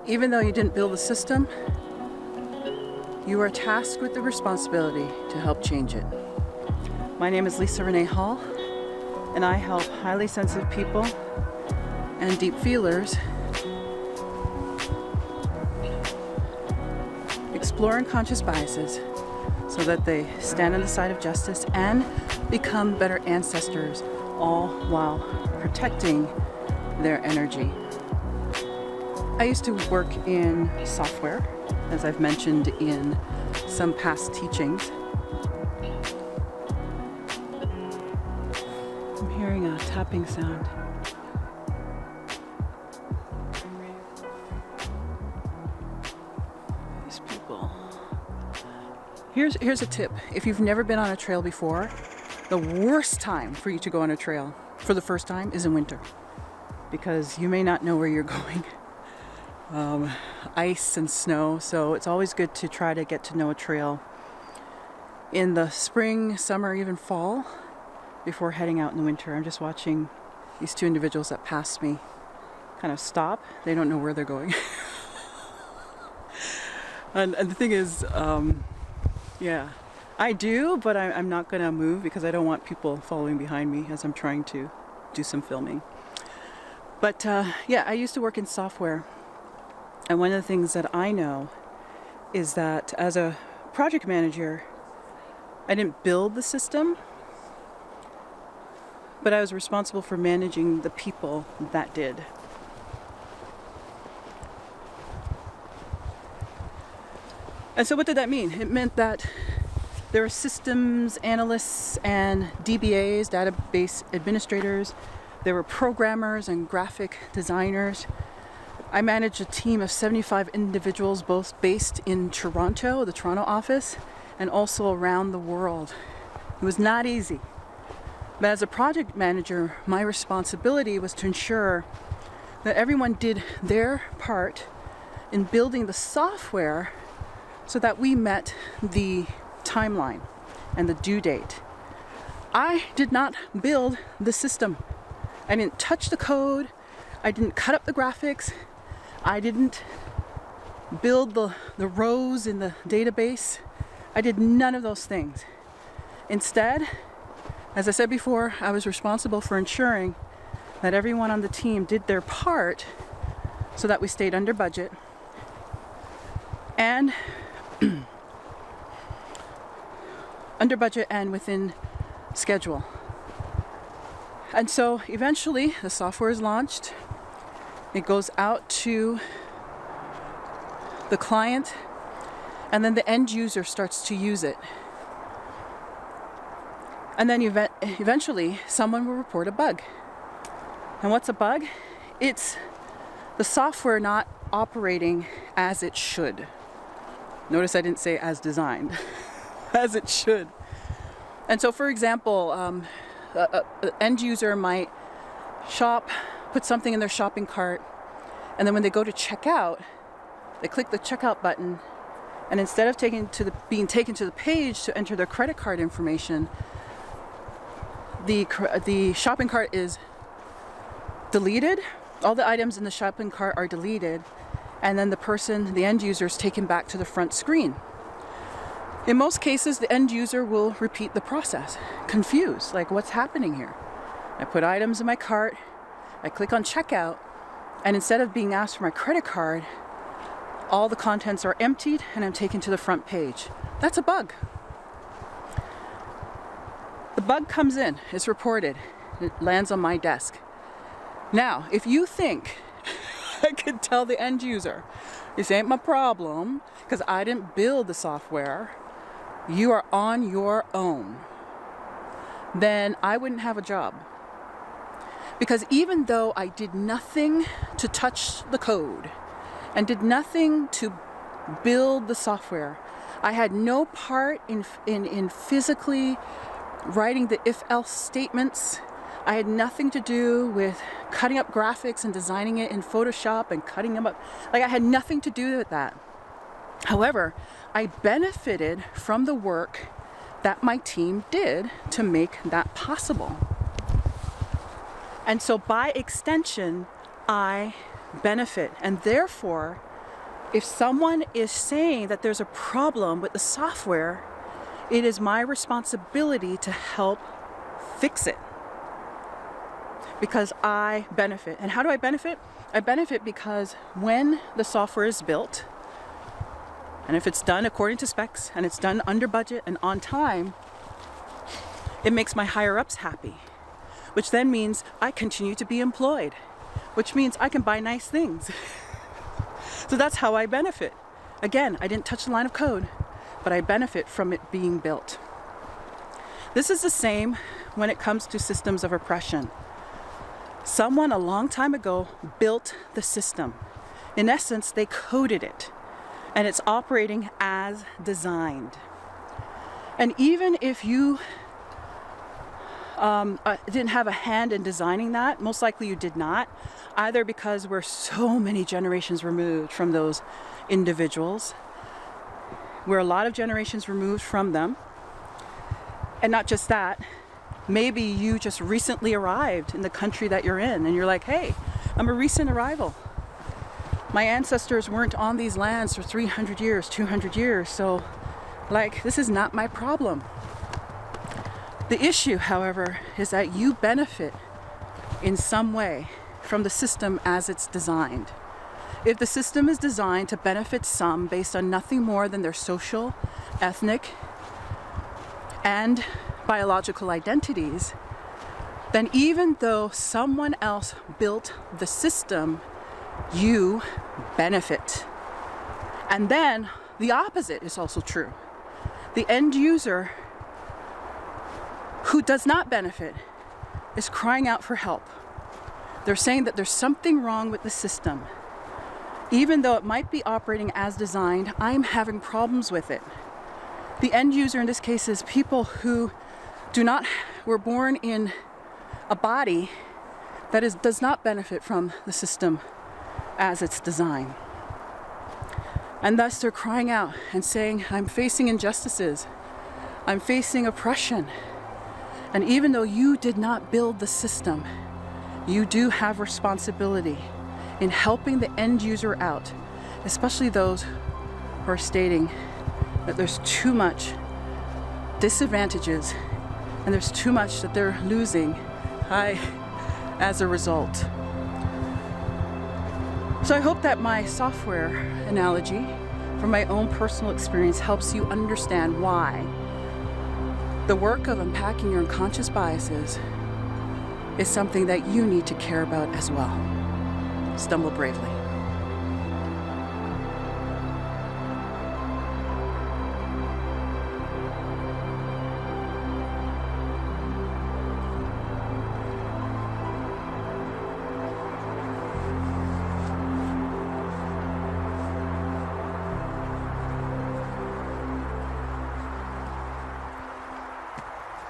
Even though you didn't build the system, you are tasked with the responsibility to help change it. My name is Leesa Renee Hall, and I help highly sensitive people and deep feelers explore unconscious biases so that they stand on the side of justice and become better ancestors, all while protecting their energy. I used to work in software, as I've mentioned in some past teachings. I'm hearing a tapping sound. These people. Here's a tip. If you've never been on a trail before, the worst time for you to go on a trail for the first time is in winter, because you may not know where you're going. Ice and snow, so it's always good to try to get to know a trail in the spring, summer, even fall before heading out in the winter. I'm just watching these two individuals that passed me kind of stop. They don't know where they're going. and the thing is, yeah, I do, but I'm not going to move because I don't want people following behind me as I'm trying to do some filming. But yeah, I used to work in software. And one of the things that I know is that as a project manager, I didn't build the system, but I was responsible for managing the people that did. And so what did that mean? It meant that there were systems analysts and DBAs, database administrators. There were programmers and graphic designers. I managed a team of 75 individuals, both based in Toronto, the Toronto office, and also around the world. It was not easy. But as a project manager, my responsibility was to ensure that everyone did their part in building the software so that we met the timeline and the due date. I did not build the system. I didn't touch the code. I didn't cut up the graphics. I didn't build the rows in the database. I did none of those things. Instead, as I said before, I was responsible for ensuring that everyone on the team did their part so that we stayed under budget and under budget and within schedule. And so eventually the software is launched. It goes out to the client, and then the end user starts to use it. And then eventually someone will report a bug. And what's a bug? It's the software not operating as it should. Notice I didn't say as designed, as it should. And so, for example, an end user might put something in their shopping cart, and then when they go to check out, they click the checkout button, and instead of being taken to the page to enter their credit card information, the shopping cart is deleted. All the items in the shopping cart are deleted, and then the end user, is taken back to the front screen. In most cases, the end user will repeat the process, confused, like, what's happening here? I put items in my cart, I click on checkout, and instead of being asked for my credit card, all the contents are emptied and I'm taken to the front page. That's a bug. The bug comes in, it's reported, it lands on my desk. Now, if you think I could tell the end user, this ain't my problem because I didn't build the software, you are on your own, then I wouldn't have a job. Because even though I did nothing to touch the code and did nothing to build the software, I had no part in physically writing the if-else statements. I had nothing to do with cutting up graphics and designing it in Photoshop and cutting them up. Like, I had nothing to do with that. However, I benefited from the work that my team did to make that possible. And so by extension, I benefit, and therefore If someone is saying that there's a problem with the software, it is my responsibility to help fix it, because I benefit. And how do I benefit? I benefit because when the software is built, and if it's done according to specs and it's done under budget and on time, it makes my higher ups happy, which then means I continue to be employed, which means I can buy nice things. So that's how I benefit. Again, I didn't touch the line of code, but I benefit from it being built. This is the same when it comes to systems of oppression. Someone a long time ago built the system. In essence, they coded it, and it's operating as designed. And even if you didn't have a hand in designing that, most likely you did not, either because we're so many generations removed from those individuals. We're a lot of generations removed from them. And not just that, maybe you just recently arrived in the country that you're in and you're like, hey, I'm a recent arrival. My ancestors weren't on these lands for 300 years, 200 years, so like, this is not my problem. The issue, however, is that you benefit in some way from the system as it's designed. If the system is designed to benefit some based on nothing more than their social, ethnic, and biological identities, then even though someone else built the system, you benefit. And then the opposite is also true. The end user who does not benefit is crying out for help. They're saying that there's something wrong with the system. Even though it might be operating as designed, I'm having problems with it. The end user in this case is people who were born in a body that does not benefit from the system as it's designed. And thus they're crying out and saying, I'm facing injustices. I'm facing oppression. And even though you did not build the system, you do have responsibility in helping the end user out, especially those who are stating that there's too much disadvantages and there's too much that they're losing as a result. So I hope that my software analogy from my own personal experience helps you understand why the work of unpacking your unconscious biases is something that you need to care about as well. Stumble bravely.